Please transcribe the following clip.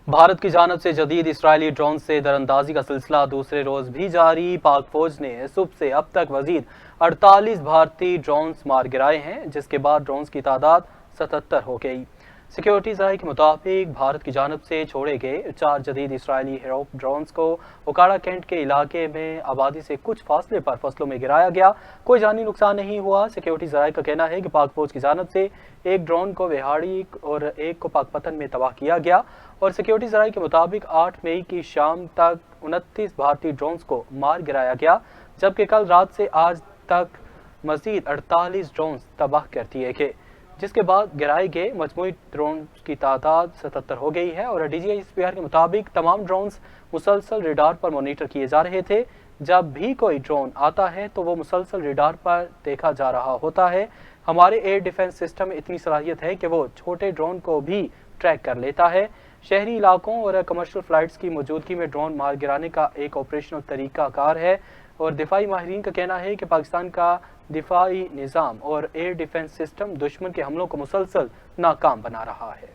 भारत की जानब से जदीद इसराइली ड्रोन से दरअंदाजी का सिलसिला दूसरे रोज भी जारी। पाक फौज ने सुबह से अब तक मजीद 48 भारतीय ड्रोन्स मार गिराए हैं, जिसके बाद ड्रोन्स की तादाद 77 हो गई। सिक्योरिटी ज़राए के मुताबिक भारत की जानब से छोड़े गए 4 जदीद इसराइली हेरोप ड्रोन्स को ओकाड़ा कैंट के इलाके में आबादी से कुछ फासले पर फसलों में गिराया गया। कोई जानी नुकसान नहीं हुआ। सिक्योरिटी ज़राए का कहना है कि पाक फौज की जानब से एक ड्रोन को विहाड़ी और एक को पाकपतन में तबाह किया गया और सिक्योरिटी ज़राए के मुताबिक 8 मई की शाम तक 29 भारतीय ड्रोन्स को मार गिराया गया, जबकि कल रात से आज तक मजीद 48 ड्रोन्स तबाह कर दिए गए, जिसके बाद गिराए गए मजमूई ड्रोन की तादाद 77 हो गई है। और DGISPR के मुताबिक तमाम ड्रोन्स मुसलसल रेडार पर मॉनिटर किए जा रहे थे। जब भी कोई ड्रोन आता है तो वो मुसलसल रेडार पर देखा जा रहा होता है। हमारे एयर डिफेंस सिस्टम में इतनी सलाहियत है कि वो छोटे ड्रोन को भी ट्रैक कर लेता है। शहरी इलाकों और कमर्शियल फ्लाइट्स की मौजूदगी में ड्रोन मार गिराने का एक ऑपरेशनल तरीका कार है। और दिफाई माहिरीन का कहना है कि पाकिस्तान का दिफाई निज़ाम और एयर डिफेंस सिस्टम दुश्मन के हमलों को मुसलसल नाकाम बना रहा है।